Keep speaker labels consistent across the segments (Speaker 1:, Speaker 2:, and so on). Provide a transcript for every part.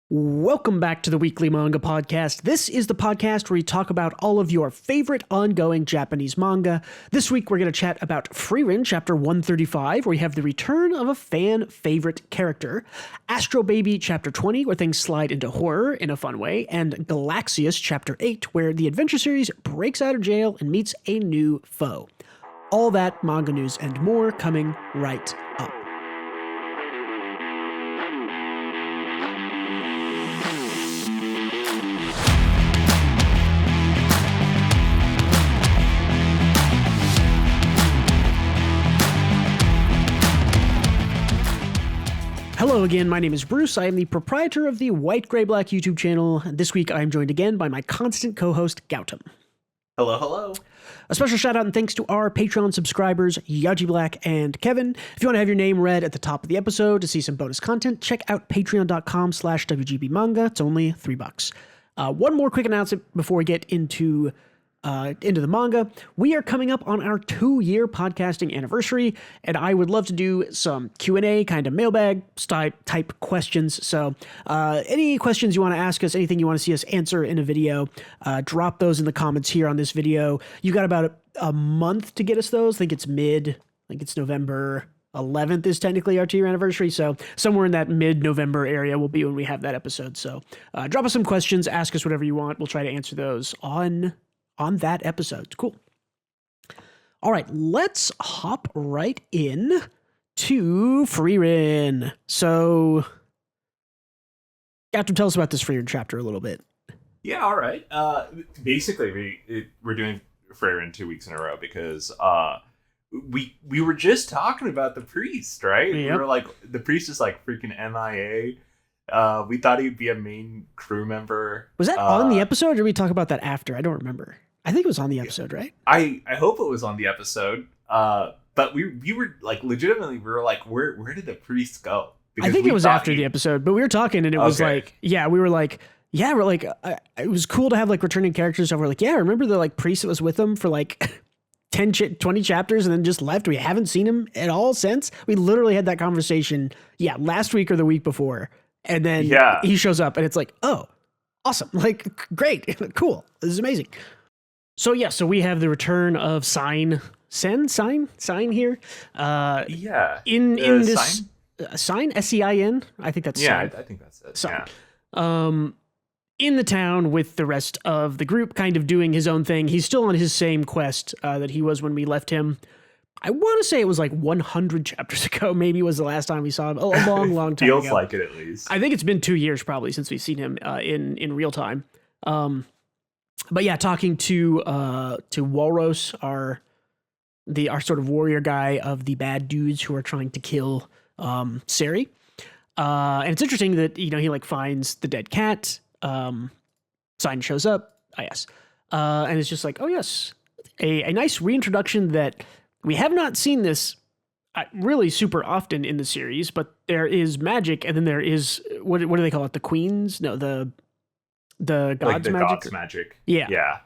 Speaker 1: Welcome back to the Weekly Manga Podcast. This is the podcast where we talk about all of your favorite ongoing Japanese manga. This week we're going to chat about Frieren, chapter 135, where we have the return of a fan favorite character, Astro Baby, chapter 20, where things slide into horror in a fun way, and Galaxias, chapter 8, where the adventure series breaks out of jail and meets a new foe. All that manga news and more coming right up. Hello again, my name is Bruce. I am the proprietor of the White Gray Black YouTube channel. This week I am joined again by my constant co-host, Gautam.
Speaker 2: Hello, hello.
Speaker 1: A special shout out and thanks to our Patreon subscribers, Yaji Black and Kevin. If you want to have your name read at the top of the episode to see some bonus content, check out patreon.com/WGBmanga. It's only $3. One more quick announcement before we get into the manga. We are coming up on our 2-year podcasting anniversary, and I would love to do some Q&A, kind of mailbag type questions. So any questions you want to ask us, anything you want to see us answer in a video, drop those in the comments here on this video. You got about a month to get us those. I think it's November 11th is technically our 2-year anniversary. So somewhere in that mid-November area will be when we have that episode. So drop us some questions, ask us whatever you want. We'll try to answer those on that episode. Cool. All right, let's hop right in to Frieren. So, Captain, tell us about this Frieren chapter a little bit.
Speaker 2: Yeah, all right. Basically, we're doing Frieren 2 weeks in a row because we were just talking about the priest, right?
Speaker 1: Yep.
Speaker 2: We were like, the priest is like freaking MIA. We thought he'd be a main crew member.
Speaker 1: Was that on the episode, or did we talk about that after? I don't remember. I think it was on the episode, right?
Speaker 2: I hope it was on the episode. But we were like, legitimately, we were like, where did the priest go?
Speaker 1: Because I think it was after the episode, but we were talking and it was like, it was cool to have like returning characters. So we're like, remember the like priest that was with them for like 20 chapters and then just left? We haven't seen him at all since. We literally had that conversation, last week or the week before. And then he shows up and it's like, oh, awesome. Like, great. Cool. This is amazing. So we have the return of Sign here. In this Sign Sein. I think that's
Speaker 2: Sign. I think that's it.
Speaker 1: Sign. Yeah. In the town with the rest of the group, kind of doing his own thing. He's still on his same quest that he was when we left him. I want to say it was like 100 chapters ago. Maybe was the last time we saw him. A long time
Speaker 2: Feels
Speaker 1: ago.
Speaker 2: like it at least.
Speaker 1: I think it's been 2 years probably since we've seen him in real time. But yeah, talking to Walros, our sort of warrior guy of the bad dudes who are trying to kill Sari. And it's interesting that, he like finds the dead cat. Sign shows up. And it's just like, oh yes, a nice reintroduction that we have not seen this really super often in the series, but there is magic, and then there is what do they call it? The queens? No, the gods
Speaker 2: like the
Speaker 1: magic.
Speaker 2: Gods magic.
Speaker 1: Yeah.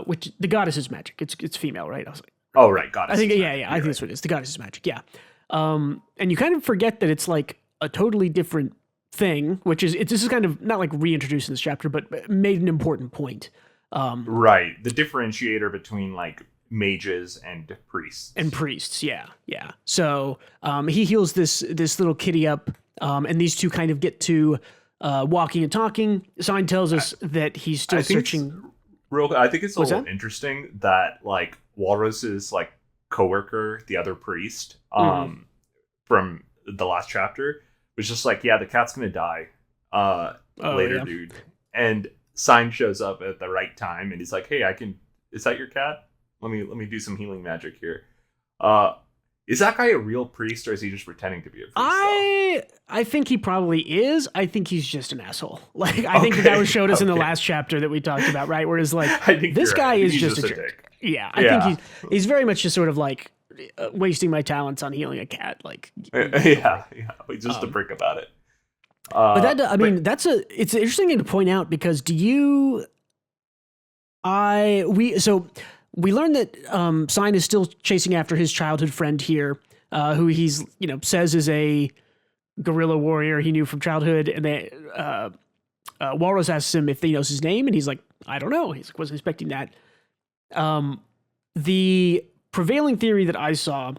Speaker 1: Which the goddess's magic. It's female, right? I was like,
Speaker 2: oh right, goddess.
Speaker 1: I think I think that's what it is. The goddess's magic. Yeah. And you kind of forget that it's like a totally different thing, which is this is kind of not like reintroduced in this chapter, but made an important point.
Speaker 2: Right. The differentiator between like mages and priests. Yeah. So he heals this little kitty up, and these two kind of get to walking and talking. Sign tells us that he's still searching. I think it's a little interesting that like Walrus's like coworker, the other priest, from the last chapter, was just like, the cat's gonna die later, dude. And Sign shows up at the right time, and he's like, hey, is that your cat? Let me do some healing magic here. Is that guy a real priest, or is he just pretending to be a priest?
Speaker 1: I think he probably is. I think he's just an asshole. Like, I think that was showed us in the last chapter that we talked about, right? Whereas, like, this guy is just a jerk. Yeah, I think he's very much just sort of like wasting my talents on healing a cat. Like,
Speaker 2: just to prick about it.
Speaker 1: But it's an interesting thing to point out because we learned that Sign is still chasing after his childhood friend here, who he's says is a guerrilla warrior he knew from childhood, and they Walrus asks him if he knows his name, and he's like, I don't know. He's like, wasn't expecting that. The prevailing theory that I saw,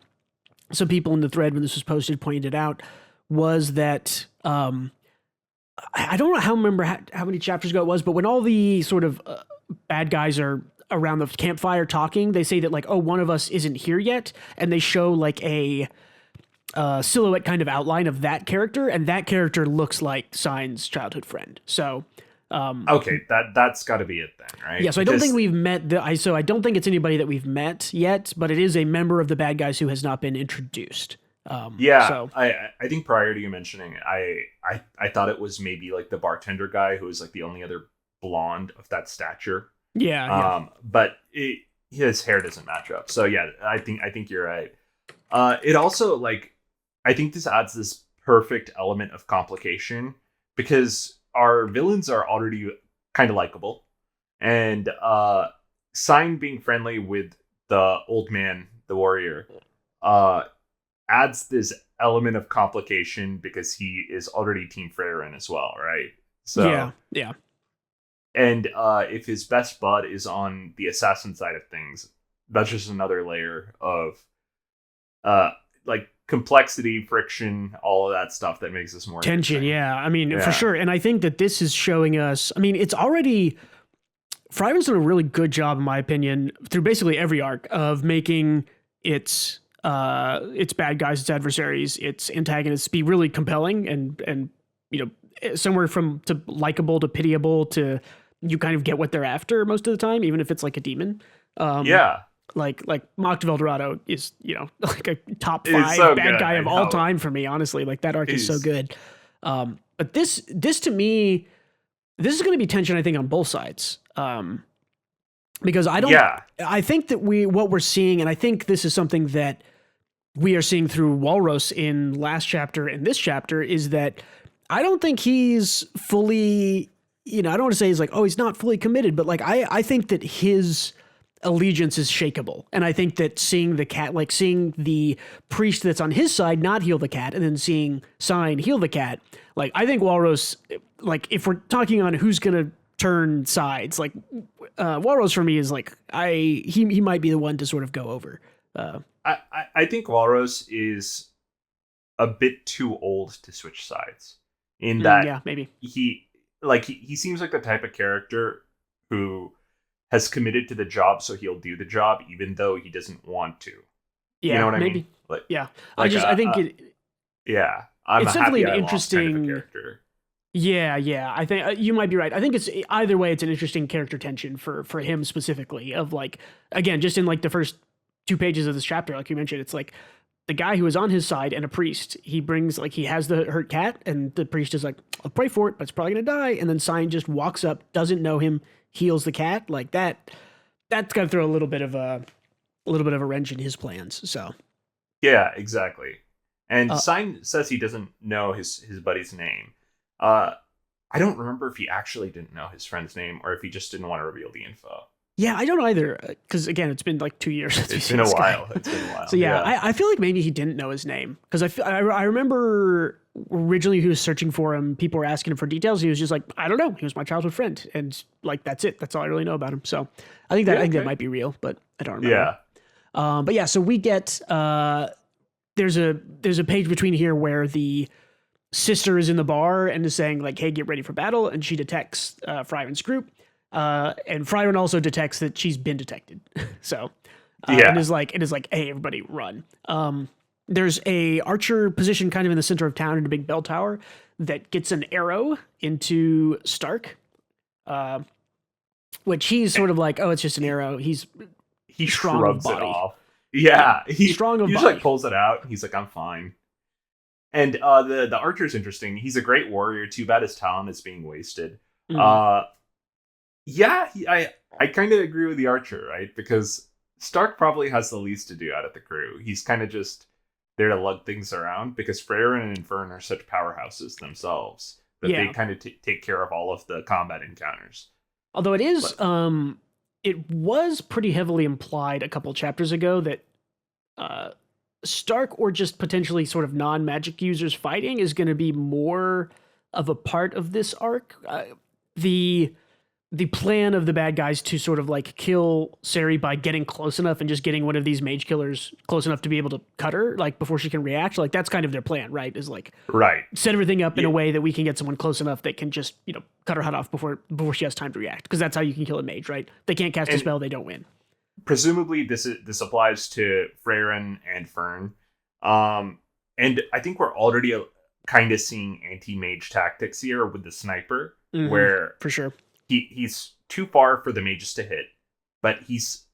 Speaker 1: some people in the thread when this was posted pointed out, was that I don't know how many chapters ago it was, but when all the sort of bad guys are around the campfire talking, they say that like, oh, one of us isn't here yet, and they show like a silhouette kind of outline of that character, and that character looks like Sign's childhood friend. So
Speaker 2: okay, that's got to be it then, right?
Speaker 1: Yeah, so I don't think we've met I don't think it's anybody that we've met yet, but it is a member of the bad guys who has not been introduced. So
Speaker 2: I think prior to you mentioning it, I thought it was maybe like the bartender guy who was like the only other blonde of that stature.
Speaker 1: Yeah.
Speaker 2: But his hair doesn't match up. So yeah, I think you're right. It also like, I think this adds this perfect element of complication because our villains are already kind of likable, and Sign being friendly with the old man, the warrior, adds this element of complication because he is already Team Frieren as well, right? So
Speaker 1: yeah.
Speaker 2: And if his best bud is on the assassin side of things, that's just another layer of like complexity, friction, all of that stuff that makes this more
Speaker 1: tension. Yeah, I mean, for sure. And I think that this is showing us, I mean, it's already, Frieren's done a really good job, in my opinion, through basically every arc of making its bad guys, its adversaries, its antagonists be really compelling and you know, somewhere from to likable to pitiable to you kind of get what they're after most of the time, even if it's like a demon. Like Mocked Eldorado is, you know, like a top 5 so bad guy of all time for me, honestly. Like that arc is so good. But this to me, this is going to be tension, I think, on both sides. Because I think that what we're seeing, and I think this is something that we are seeing through Walrus in last chapter and this chapter, is that I don't think he's fully, you know, I don't want to say he's like, oh, he's not fully committed, but like, I think that his allegiance is shakeable. And I think that seeing the cat, like seeing the priest that's on his side not heal the cat, and then seeing Sign heal the cat, like, I think Walrus, like, if we're talking on who's going to turn sides, like, Walrus for me is like, he might be the one to sort of go over.
Speaker 2: I think Walrus is a bit too old to switch sides. In that,
Speaker 1: maybe
Speaker 2: he seems like the type of character who has committed to the job, so he'll do the job even though he doesn't want to.
Speaker 1: Yeah,
Speaker 2: you know what
Speaker 1: maybe.
Speaker 2: I mean? Like,
Speaker 1: yeah, like, I think
Speaker 2: I'm
Speaker 1: it's
Speaker 2: a
Speaker 1: definitely
Speaker 2: happy
Speaker 1: an
Speaker 2: I
Speaker 1: interesting
Speaker 2: kind of character.
Speaker 1: Yeah. I think you might be right. I think it's either way. It's an interesting character tension for him specifically. Of like, again, just in like the first 2 pages of this chapter, like you mentioned, it's like the guy who is on his side and a priest. He brings, like, he has the hurt cat, and the priest is like, I'll pray for it, but it's probably gonna die. And then Sign just walks up, doesn't know him, heals the cat. Like that. That's got to throw a little bit of a wrench in his plans. So
Speaker 2: yeah, exactly. And Sign says he doesn't know his buddy's name. I don't remember if he actually didn't know his friend's name or if he just didn't want to reveal the info.
Speaker 1: Yeah, I don't know either, because again, it's been like 2 years.
Speaker 2: It's been a while. It's been a while.
Speaker 1: So yeah. I feel like maybe he didn't know his name, because I remember originally he was searching for him. People were asking him for details. He was just like, I don't know. He was my childhood friend, and like that's it. That's all I really know about him. So I think that might be real, but I don't remember. Yeah. But yeah, so we get there's a page between here where the sister is in the bar and is saying like, hey, get ready for battle, and she detects Frieren's group. And Frieren also detects that she's been detected. So, it is like, hey, everybody run. There's a archer position kind of in the center of town in a big bell tower that gets an arrow into Stark, which he's sort of like, oh, it's just an arrow. He strong
Speaker 2: shrugs
Speaker 1: of body.
Speaker 2: It off. Yeah. He's
Speaker 1: strong of
Speaker 2: body. He just like pulls it out. He's like, I'm fine. And, the archer's interesting. He's a great warrior. Too bad his talent is being wasted. Mm-hmm. Yeah, I kind of agree with the archer, right? Because Stark probably has the least to do out of the crew. He's kind of just there to lug things around, because Frieren and Infern are such powerhouses themselves that they kind of take care of all of the combat encounters.
Speaker 1: Although it was pretty heavily implied a couple chapters ago that Stark or just potentially sort of non-magic users fighting is going to be more of a part of this arc. The plan of the bad guys to sort of like kill Sari by getting close enough and just getting one of these mage killers close enough to be able to cut her, like before she can react. Like that's kind of their plan, right? Is like set everything up in a way that we can get someone close enough that can just, you know, cut her head off before she has time to react. Because that's how you can kill a mage, right? They can't cast a spell, they don't win.
Speaker 2: Presumably this applies to Frieren and Fern. And I think we're already kind of seeing anti-mage tactics here with the sniper, where
Speaker 1: for sure
Speaker 2: he's too far for the mages to hit, but he's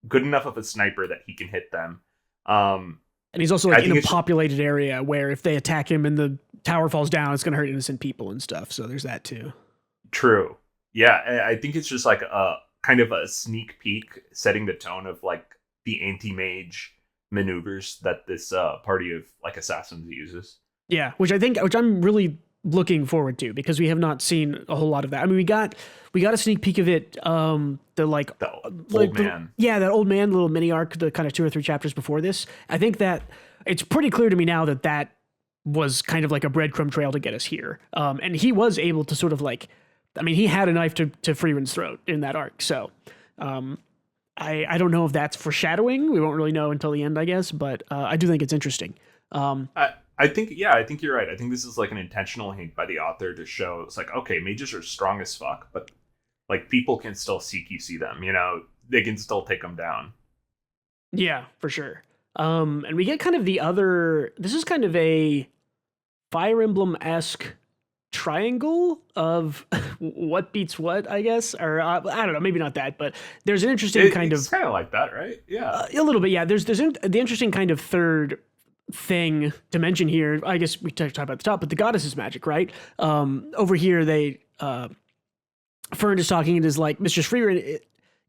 Speaker 2: good enough of a sniper that he can hit them.
Speaker 1: And he's also like in a populated area where if they attack him and the tower falls down, it's going to hurt innocent people and stuff. So there's that too.
Speaker 2: True. Yeah, I think it's just like a kind of a sneak peek, setting the tone of like the anti-mage maneuvers that this party of like assassins uses.
Speaker 1: Yeah, which I'm really looking forward to, because we have not seen a whole lot of that. I mean, we got a sneak peek of it. The old man. That old man little mini arc, the kind of 2 or 3 chapters before this. I think that it's pretty clear to me now that was kind of like a breadcrumb trail to get us here. And he was able to sort of like, I mean, he had a knife to Frieren's throat in that arc. So, I don't know if that's foreshadowing. We won't really know until the end, I guess. But I do think it's interesting.
Speaker 2: I think you're right. I think this is like an intentional hint by the author to show it's like, okay, mages are strong as fuck, but like people can still CQC them, you know, they can still take them down.
Speaker 1: Yeah, for sure. And we get kind of this is kind of a Fire Emblem-esque triangle of what beats what, I guess, or I don't know, maybe not that, but there's an interesting
Speaker 2: it's kind of like that, right? Yeah,
Speaker 1: a little bit. Yeah, there's the interesting kind of third thing to mention here. I guess we talked about the top, but the goddess's magic, right? Over here, Fern is talking and is like, Mistress Frieren,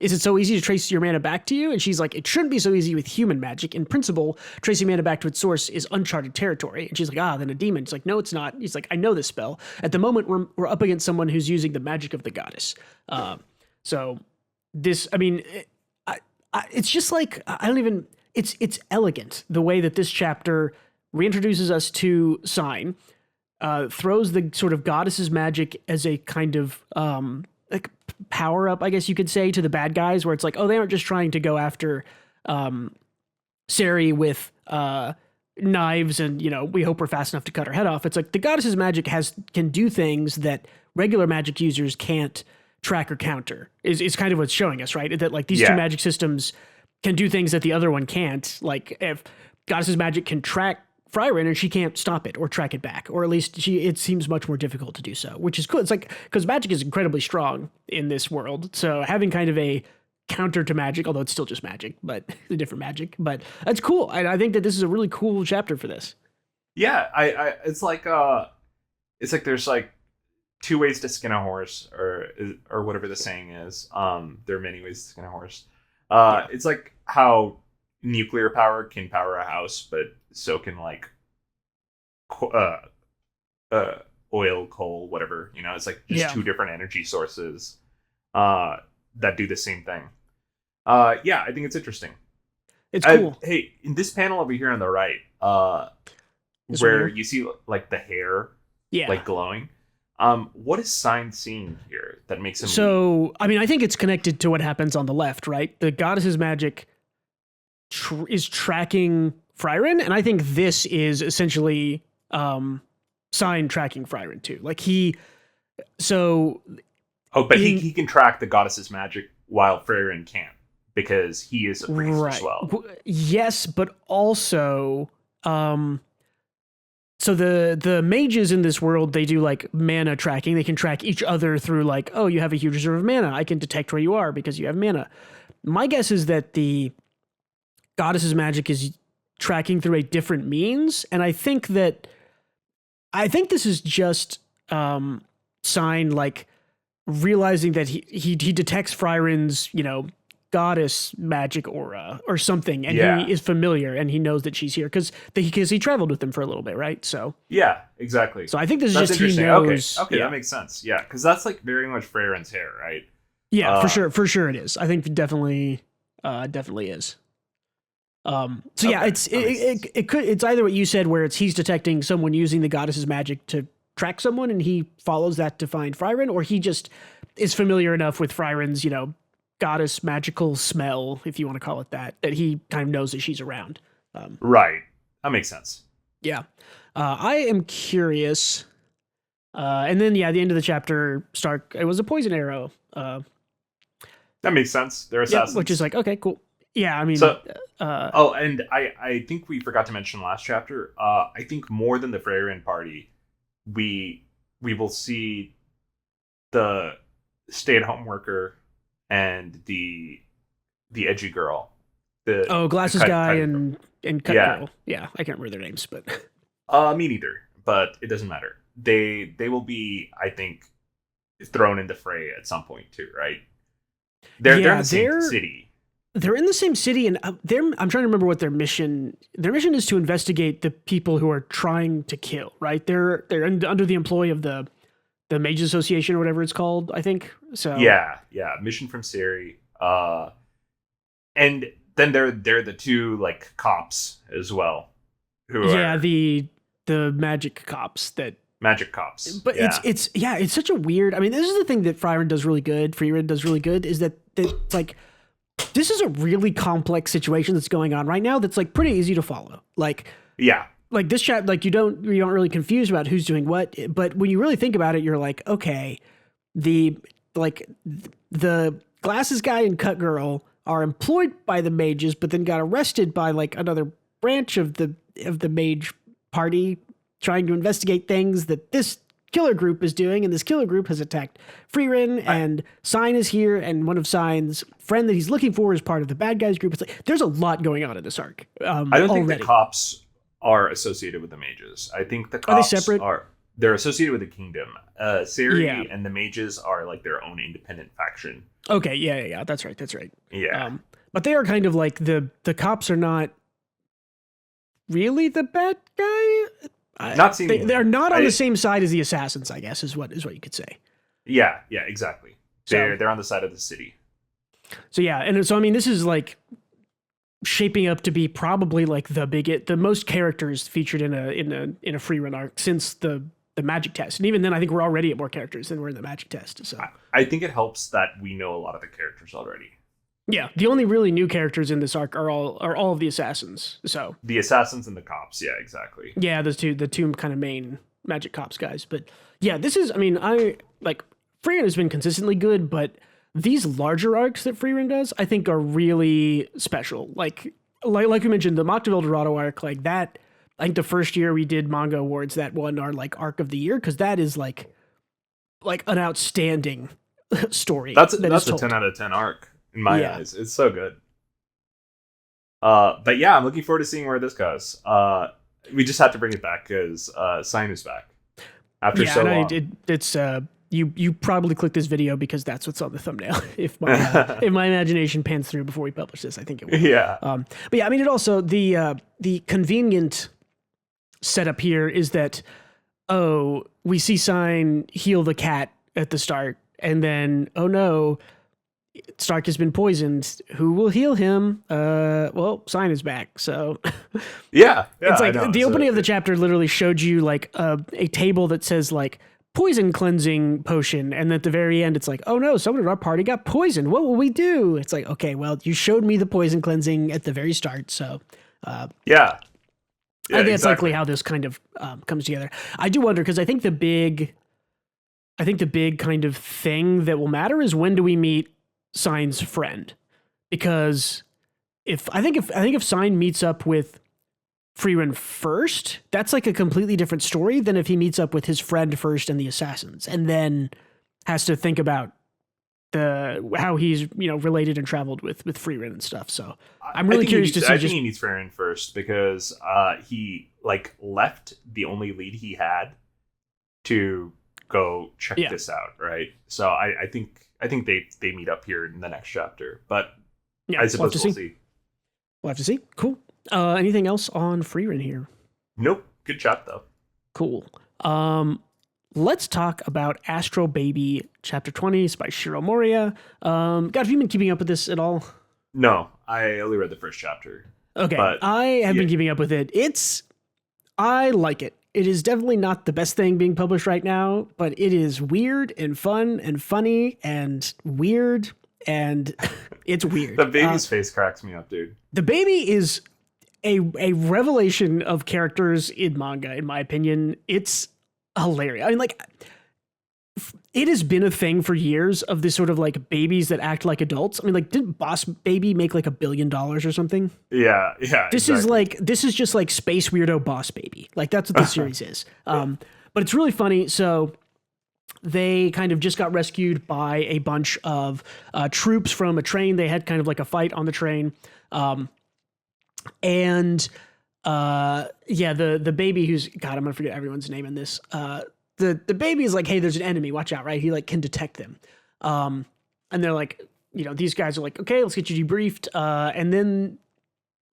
Speaker 1: is it so easy to trace your mana back to you? And she's like, it shouldn't be so easy with human magic. In principle, tracing mana back to its source is uncharted territory. And she's like, then a demon. It's like, no, it's not. He's like, I know this spell. At the moment, we're up against someone who's using the magic of the goddess. So this, I mean, it's just like, it's elegant the way that this chapter reintroduces us to Sign, throws the sort of goddess's magic as a kind of like power up, I guess you could say, to the bad guys, where it's like, oh, they aren't just trying to go after Sari with knives and, you know, we hope we're fast enough to cut her head off. It's like the goddess's magic can do things that regular magic users can't track or counter, is kind of what's showing us, right? That like these two magic systems can do things that the other one can't. Like if goddess's magic can track Frieren and she can't stop it or track it back, or at least it seems much more difficult to do so, which is cool. It's like, because magic is incredibly strong in this world, so having kind of a counter to magic, although it's still just magic, but a different magic, but that's cool. And I think that this is a really cool chapter for this.
Speaker 2: Yeah, it's like there's like 2 ways to skin a horse, or whatever the saying is. There are many ways to skin a horse. It's like how nuclear power can power a house, but so can like oil, coal, whatever, you know. It's like just 2 different energy sources that do the same thing. I think it's interesting.
Speaker 1: It's cool.
Speaker 2: Hey, in this panel over here on the right, where you see like the hair like glowing, what is Sign seeing here that makes him
Speaker 1: so I mean, I think it's connected to what happens on the left, right? The goddess's magic is tracking Frieren, and I think this is essentially Sign tracking Frieren too. Like he can track the goddess's magic while Frieren can't, because he is a priest as well. Yes, but also so the mages in this world, they do like mana tracking. They can track each other through like, oh, you have a huge reserve of mana. I can detect where you are because you have mana. My guess is that the goddess's magic is tracking through a different means, and I think this is just Sign like realizing that he detects Frieren's, you know, goddess magic aura or something, and he is familiar and he knows that she's here because he traveled with them for a little bit, right? So
Speaker 2: yeah, exactly.
Speaker 1: So I think this is just he knows.
Speaker 2: Okay, that makes sense. Yeah, because that's like very much Frieren's hair, right?
Speaker 1: Yeah, for sure it is. I think definitely is. So yeah, it's either what you said, where he's detecting someone using the goddess's magic to track someone, and he follows that to find Frieren, or he just is familiar enough with Frieren's, goddess magical smell, if you want to call it that he kind of knows that she's around.
Speaker 2: Right, that makes sense.
Speaker 1: Yeah, I am curious. And then the end of the chapter, Stark, it was a poison arrow.
Speaker 2: That makes sense. They're assassins,
Speaker 1: which is like, okay, cool. Yeah, I mean,
Speaker 2: and I think we forgot to mention last chapter. I think more than the Frieren party, we will see the stay-at-home worker and the edgy girl.
Speaker 1: Glasses guy and cut girl. Yeah, I can't remember their names, but
Speaker 2: me neither. But it doesn't matter. They will be, I think, thrown in the fray at some point too, right? They're in the same city.
Speaker 1: They're in the same city, and I'm trying to remember what their mission. Their mission is to investigate the people who are trying to kill. Right? They're under the employ of the Mages Association or whatever it's called. I think so.
Speaker 2: Yeah. Mission from Siri. And then they're the two like cops as well.
Speaker 1: The magic cops that.
Speaker 2: Magic cops.
Speaker 1: But it's such a weird. I mean, this is the thing that Frieren does really good. Is that it's like. This is a really complex situation that's going on right now that's like pretty easy to follow. Like this chat, like you don't really confused about who's doing what, but when you really think about it, you're like, okay, the glasses guy and cut girl are employed by the mages, but then got arrested by like another branch of the mage party trying to investigate things that this killer group is doing, and this killer group has attacked Frieren, and Sign is here, and one of Sign's friend that he's looking for is part of the bad guys group. It's like there's a lot going on in this arc.
Speaker 2: I don't think the cops are associated with the mages. I think the cops
Speaker 1: are they separate?
Speaker 2: They're associated with the kingdom. Siri and the mages are like their own independent faction.
Speaker 1: Okay, yeah, that's right.
Speaker 2: Yeah,
Speaker 1: but they are kind of like the cops are not really the bad guy. They're not on the same side as the assassins, I guess, is what you could say.
Speaker 2: Yeah, exactly. They're on the side of the city.
Speaker 1: So yeah, and so I mean, this is like shaping up to be probably like the most characters featured in a Frieren arc since the magic test, and even then, I think we're already at more characters than we're in the magic test. So
Speaker 2: I think it helps that we know a lot of the characters already.
Speaker 1: Yeah, the only really new characters in this arc are all of the assassins. So
Speaker 2: the assassins and the cops, yeah, exactly.
Speaker 1: Yeah, the two kind of main magic cops guys. But yeah, this is, I mean, Frieren has been consistently good, but these larger arcs that Frieren does, I think, are really special. Like we mentioned, the Mock to El Dorado arc, like that. I think the first year we did manga awards, that won our like arc of the year, because that is like an outstanding story.
Speaker 2: That's a 10 out of 10 arc. In my eyes, it's so good. But yeah, I'm looking forward to seeing where this goes. We just have to bring it back because Sign is back after so long.
Speaker 1: It's you probably clicked this video because that's what's on the thumbnail. If my imagination pans through before we publish this, I think it will.
Speaker 2: Yeah.
Speaker 1: But yeah, I mean, it also the convenient setup here is that we see Sign heal the cat at the start, and then oh no. Stark has been poisoned. Who will heal him? Well, Sign is back. So
Speaker 2: yeah,
Speaker 1: it's like the opening of the chapter literally showed you like a table that says like poison cleansing potion, and at the very end, it's like, oh no, someone in our party got poisoned. What will we do? It's like, okay, well, you showed me the poison cleansing at the very start, so
Speaker 2: yeah,
Speaker 1: I think that's likely how this kind of comes together. I do wonder because I think the big kind of thing that will matter is when do we meet Sign's friend, because if Sign meets up with Frieren first, that's like a completely different story than if he meets up with his friend first and the assassins, and then has to think about how he's related and traveled with Frieren and stuff. So I'm really curious to see.
Speaker 2: I think he meets Frieren first because he like left the only lead he had to go check this out, right? So I think they meet up here in the next chapter, but I suppose we'll see.
Speaker 1: We'll have to see. Cool. Anything else on Frieren here?
Speaker 2: Nope. Good chat though.
Speaker 1: Cool. Let's talk about Astro Baby Chapter 20. It's by Shiro Moriya. God, have you been keeping up with this at all?
Speaker 2: No, I only read the first chapter.
Speaker 1: Okay,
Speaker 2: But,
Speaker 1: I have been keeping up with it. I like it. It is definitely not the best thing being published right now, but it is weird and fun and funny and weird, and it's weird.
Speaker 2: The baby's face cracks me up, dude.
Speaker 1: The baby is a revelation of characters in manga, in my opinion. It's hilarious. I mean, like, it has been a thing for years of this sort of like babies that act like adults. I mean, like, didn't Boss Baby make like $1 billion or something?
Speaker 2: Yeah.
Speaker 1: This is just like space weirdo Boss Baby. Like, that's what this series is. But it's really funny. So they kind of just got rescued by a bunch of troops from a train. They had kind of like a fight on the train. The baby who's, God, I'm gonna forget everyone's name in this. The baby is like, hey, there's an enemy, watch out, right? He like can detect them. And they're like, these guys are like, okay, let's get you debriefed. And then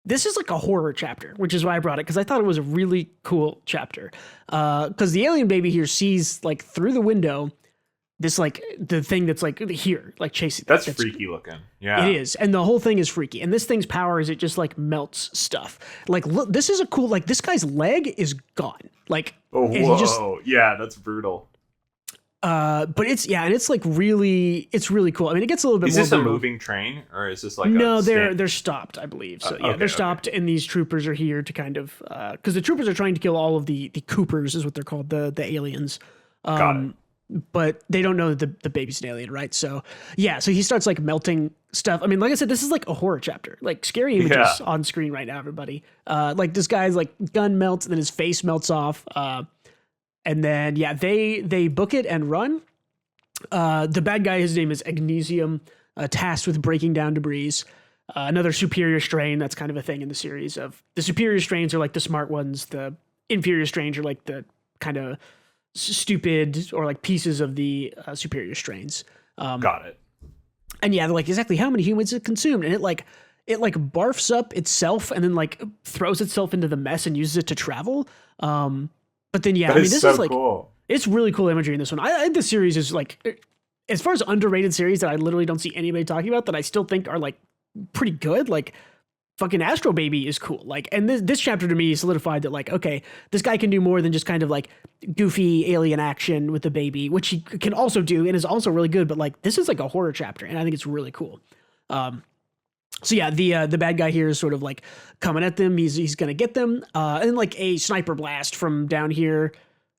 Speaker 1: this is like a horror chapter, which is why I brought it, because I thought it was a really cool chapter. Because the alien baby here sees like through the window this like the thing that's like here, like chasing.
Speaker 2: That's freaky looking. Yeah,
Speaker 1: it is, and the whole thing is freaky. And this thing's power is it just like melts stuff. Like, look, this is a cool. Like, this guy's leg is gone. Like,
Speaker 2: yeah, that's brutal.
Speaker 1: But it's like really, it's really cool. I mean, it gets a little bit.
Speaker 2: Is
Speaker 1: more
Speaker 2: this
Speaker 1: brutal.
Speaker 2: a moving train, or is this like
Speaker 1: no? They're stopped, I believe. So
Speaker 2: okay,
Speaker 1: they're stopped, and these troopers are here to kind of because the troopers are trying to kill all of the Coopers, is what they're called, the aliens.
Speaker 2: Got it.
Speaker 1: But they don't know that the baby's an alien, right? So so he starts like melting stuff. I mean, like I said, this is like a horror chapter, like scary images on screen right now, everybody. Like this guy's like gun melts, and then his face melts off. And then they book it and run. The bad guy, his name is Agnesium, tasked with breaking down debris. Another superior strain, that's kind of a thing in the series of the superior strains are like the smart ones. The inferior strains are like the kind of stupid or like pieces of the superior strains.
Speaker 2: Got it.
Speaker 1: And they're like, exactly how many humans it consumed, and it barfs up itself and then like throws itself into the mess and uses it to travel. But then this is like
Speaker 2: cool.
Speaker 1: It's really cool imagery in this one. I think the series is like, as far as underrated series that I literally don't see anybody talking about that I still think are like pretty good. Like, fucking Astro Baby is cool. Like, and this chapter to me solidified that like, okay, this guy can do more than just kind of like goofy alien action with the baby, which he can also do and is also really good. But like, this is like a horror chapter, and I think it's really cool. The bad guy here is sort of like coming at them. He's gonna get them, and then like a sniper blast from down here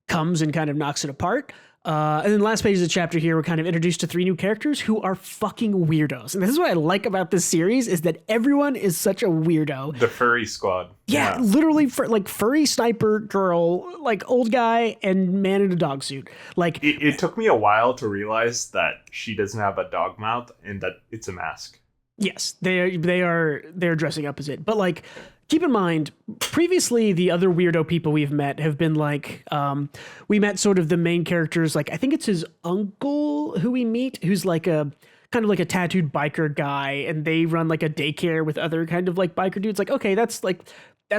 Speaker 1: comes and kind of knocks it apart. And then last page of the chapter here, we're kind of introduced to 3 new characters who are fucking weirdos. And this is what I like about this series, is that everyone is such a weirdo.
Speaker 2: The furry squad.
Speaker 1: Yeah. Literally like furry sniper girl, like old guy and man in a dog suit. Like,
Speaker 2: it took me a while to realize that she doesn't have a dog mouth and that it's a mask.
Speaker 1: Yes, they're dressing up as it. But like, keep in mind, previously the other weirdo people we've met have been like, we met sort of the main characters. Like, I think it's his uncle who we meet, who's like a kind of like a tattooed biker guy, and they run like a daycare with other kind of like biker dudes. Like, okay, that's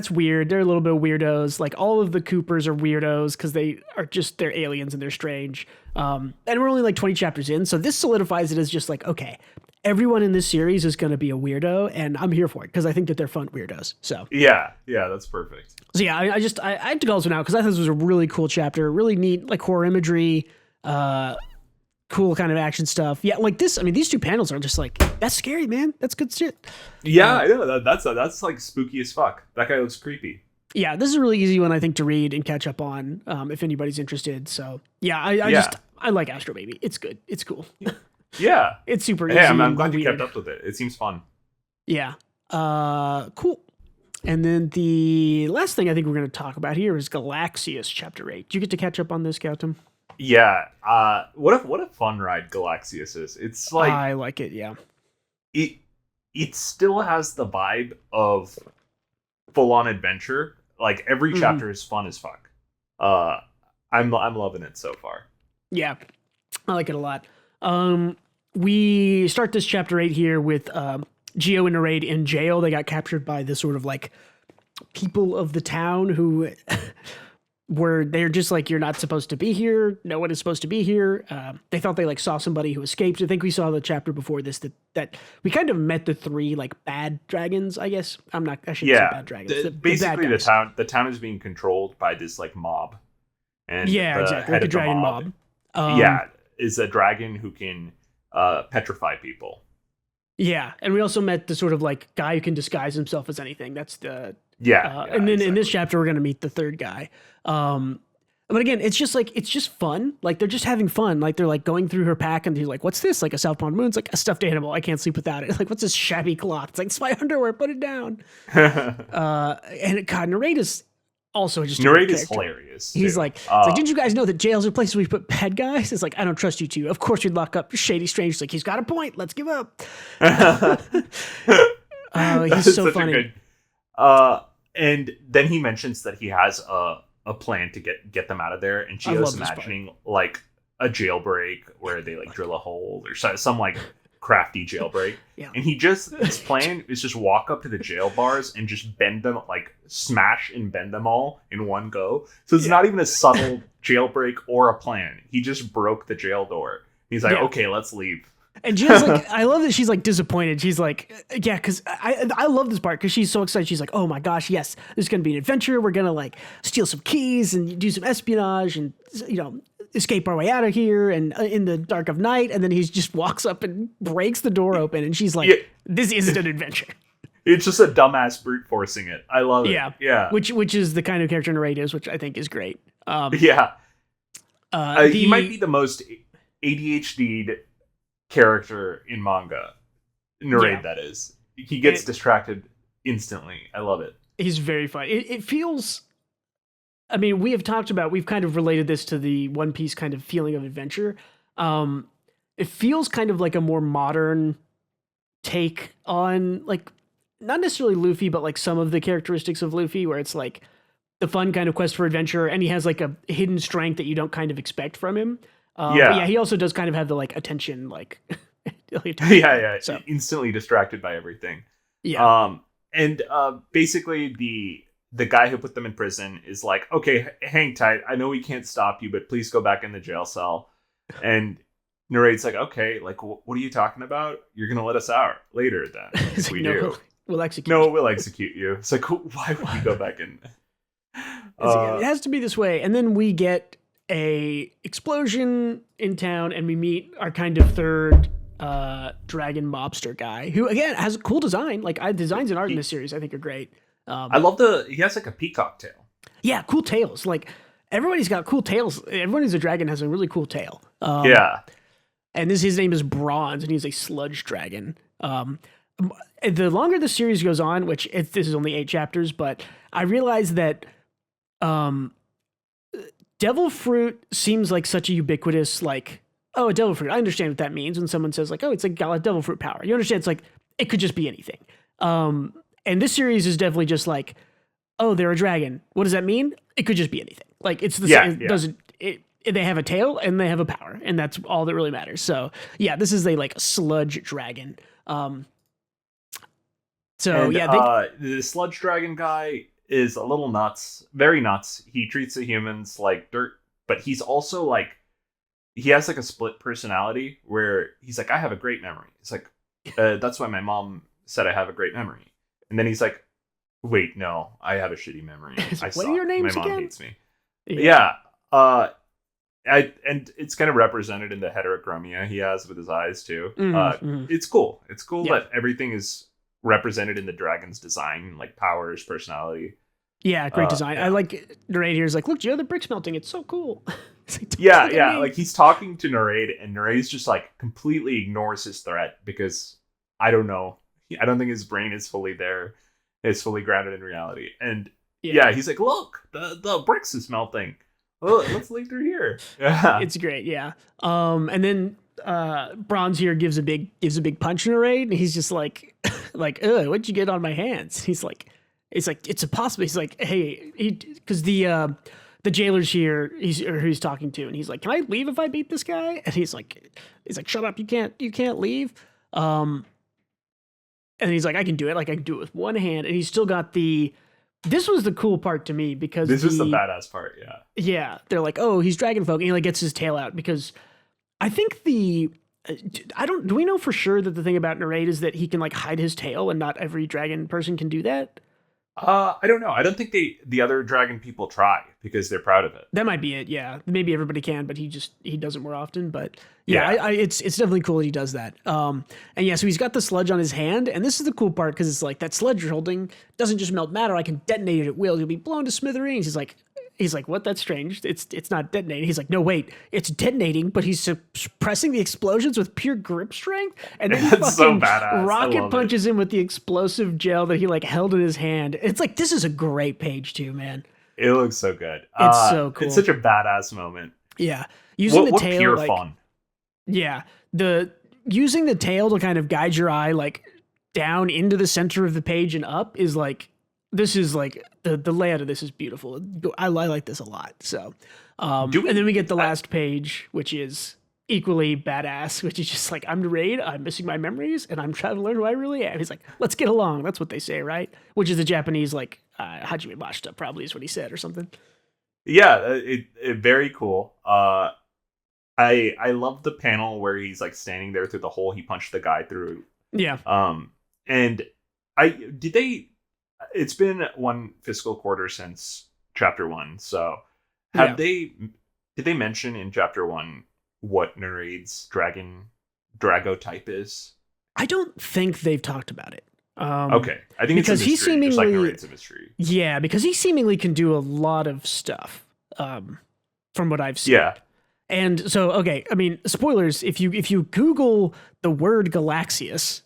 Speaker 1: weird. They're a little bit weirdos. Like, all of the Coopers are weirdos because they're aliens and they're strange. And we're only like 20 chapters in, so this solidifies it as just like, okay, everyone in this series is going to be a weirdo, and I'm here for it because I think that they're fun weirdos. So
Speaker 2: yeah, that's perfect.
Speaker 1: So I had to call this one out because I thought this was a really cool chapter, really neat, like horror imagery, cool kind of action stuff. Yeah, like this. I mean, these 2 panels are just like, that's scary, man. That's good shit.
Speaker 2: Yeah, I know that's like spooky as fuck. That guy looks creepy.
Speaker 1: Yeah, this is a really easy one, I think, to read and catch up on if anybody's interested. So I like Astro Baby. It's good. It's cool.
Speaker 2: Yeah,
Speaker 1: it's super easy.
Speaker 2: Hey, I'm glad you kept up with it. It seems fun.
Speaker 1: Yeah. Cool. And then the last thing I think we're going to talk about here is Galaxias Chapter 8. Did you get to catch up on this, Gautam?
Speaker 2: Yeah. What a fun ride Galaxias is. It's like,
Speaker 1: I like it. Yeah.
Speaker 2: It still has the vibe of full on adventure. Like, every chapter is fun as fuck. I'm loving it so far.
Speaker 1: Yeah, I like it a lot. We start this chapter 8 here with Geo and Narade in jail. They got captured by this sort of like people of the town who where they're just like, you're not supposed to be here. No one is supposed to be here. They thought they like saw somebody who escaped. I think we saw the chapter before this that we kind of met the 3 like bad dragons, I guess. I shouldn't say bad dragons.
Speaker 2: Basically the town is being controlled by this like mob. And
Speaker 1: exactly. Like a dragon mob.
Speaker 2: Is a dragon who can petrify people. Yeah,
Speaker 1: and we also met the sort of like guy who can disguise himself as anything. That's the and then in this chapter we're gonna meet the 3rd guy. But again, it's just fun. Like they're just having fun. Like they're like going through her pack and he's like, "What's this?" Like a South Pond moon. It's like a stuffed animal. I can't sleep without it. Like, what's this shabby cloth? It's like, it's my underwear. Put it down. And God, Narrate is also just
Speaker 2: Narrate is hilarious.
Speaker 1: He's like, didn't you guys know that jails are places where we put bad guys? It's like, I don't trust you two. Of course we'd lock up shady strangers. Like, he's got a point. Let's give up. He's so funny.
Speaker 2: And then he mentions that he has a plan to get them out of there, and Gio's imagining like a jailbreak where they like drill a hole or some like crafty jailbreak. And his plan is just walk up to the jail bars and just bend them, like smash and bend them all in one go. So it's not even a subtle jailbreak or a plan. He just broke the jail door. He's like, okay, let's leave.
Speaker 1: And Gio's like, I love that she's like disappointed. She's like, yeah, because I love this part because she's so excited. She's like, oh my gosh, yes, there's going to be an adventure. We're going to like steal some keys and do some espionage and, you know, escape our way out of here and in the dark of night. And then he just walks up and breaks the door open. And she's like, this isn't an adventure.
Speaker 2: It's just a dumbass brute forcing it. I love it. Yeah.
Speaker 1: Which is the kind of character Narrate is, which I think is great.
Speaker 2: He might be the most ADHD'd character in manga. Narrate, that is. He gets distracted instantly. I love it.
Speaker 1: He's very fun. It feels... I mean, we've kind of related this to the One Piece kind of feeling of adventure. It feels kind of like a more modern take on, like, not necessarily Luffy, but like some of the characteristics of Luffy, where it's like the fun kind of quest for adventure, and he has like a hidden strength that you don't kind of expect from him. But yeah, he also does kind of have the like attention, like
Speaker 2: so. Instantly distracted by everything. Basically the guy who put them in prison is like, okay, hang tight. I know we can't stop you, but please go back in the jail cell. And Narrate's like, okay, like what are you talking about? You're gonna let us out later then? If we do,
Speaker 1: we'll execute.
Speaker 2: No, we'll execute you. It's like, why would you go back in?
Speaker 1: It has to be this way, and then we get a explosion in town and we meet our kind of 3rd dragon mobster guy, who again has a cool design. Like designs and art in this series I think are great.
Speaker 2: I love he has like a peacock tail. Yeah,
Speaker 1: cool tails. Like everybody's got cool tails. Everyone who's a dragon has a really cool tail. And his name is Bronze, and he's a sludge dragon. The longer the series goes on, which this is only 8 chapters, but I realize that devil fruit seems like such a ubiquitous, like, oh, a devil fruit. I understand what that means when someone says like, oh, it's like got a devil fruit power. You understand? It's like, it could just be anything. And this series is definitely just like, oh, they're a dragon. What does that mean? It could just be anything. Like it's the same. They have a tail and they have a power, and that's all that really matters. So yeah, this is a like sludge dragon.
Speaker 2: The sludge dragon guy is a little nuts, very nuts. He treats the humans like dirt, but he's also like, he has like a split personality where he's like, I have a great memory. It's like, that's why my mom said I have a great memory. And then he's like, wait, no, I have a shitty memory.
Speaker 1: What are your names
Speaker 2: again? My mom
Speaker 1: hates
Speaker 2: me. And it's kind of represented in the heterochromia he has with his eyes too. It's cool. It's cool that everything is represented in the dragon's design, like powers, personality.
Speaker 1: Yeah, great design. I like Narrate here's like, look, Gio, the brick smelting. It's so cool. It's like,
Speaker 2: like he's talking to Narrate, and Narrate's just like completely ignores his threat because I don't know. I don't think his brain is fully there. It's fully grounded in reality. And he's like, look, the bricks is melting. Oh, let's leave through here. Yeah,
Speaker 1: it's great. Yeah. And then Bronze here gives a big punch in Narrate, and he's just like, ugh, what'd you get on my hands? He's like, it's impossible. He's like, hey, because the jailer's here, who he's talking to, and he's like, can I leave if I beat this guy? And he's like, shut up, you can't leave. And he's like, I can do it. Like I can do it with one hand, and he's still got the This was the cool part to me because
Speaker 2: this was the badass part. Yeah.
Speaker 1: Yeah. They're like, oh, he's dragon folk. And he like gets his tail out because I think do we know for sure that the thing about Narrate is that he can like hide his tail and not every dragon person can do that?
Speaker 2: I don't know. I don't think the other dragon people try because they're proud of it.
Speaker 1: That might be it. Yeah, maybe everybody can, but he does it more often. But yeah, it's definitely cool that he does that. And yeah, so he's got the sludge on his hand, and this is the cool part because it's like that sludge you're holding doesn't just melt matter. I can detonate it at will. You'll be blown to smithereens. He's like, what? That's strange. It's not detonating. He's like, no, wait, it's detonating, but he's suppressing the explosions with pure grip strength. And then he fucking
Speaker 2: so badass.
Speaker 1: rocket punches him with the explosive gel that he like held in his hand. It's like, this is a great page too, man.
Speaker 2: It looks so good.
Speaker 1: It's so cool.
Speaker 2: It's such a badass moment.
Speaker 1: Yeah. Using the tail,
Speaker 2: pure fun.
Speaker 1: Yeah. Using the tail to kind of guide your eye like down into the center of the page and up is like, this is like the layout of this is beautiful. I like this a lot. So, and then we get the last page, which is equally badass, which is just like, I'm Raid, I'm missing my memories, and I'm trying to learn who I really am. He's like, let's get along. That's what they say, right? Which is a Japanese like Hajime Mashita probably is what he said or something.
Speaker 2: Yeah, it very cool. I love the panel where he's like standing there through the hole he punched the guy through.
Speaker 1: Yeah.
Speaker 2: And it's been one fiscal quarter since chapter 1. So did they mention in chapter 1 what Naraid's Drago type is?
Speaker 1: I don't think they've talked about it.
Speaker 2: Okay. I think because it's a mystery. Just like Naraid's a mystery.
Speaker 1: Yeah, because he seemingly can do a lot of stuff, from what I've seen.
Speaker 2: Yeah.
Speaker 1: And so, okay, I mean, spoilers, if you Google the word Galaxias,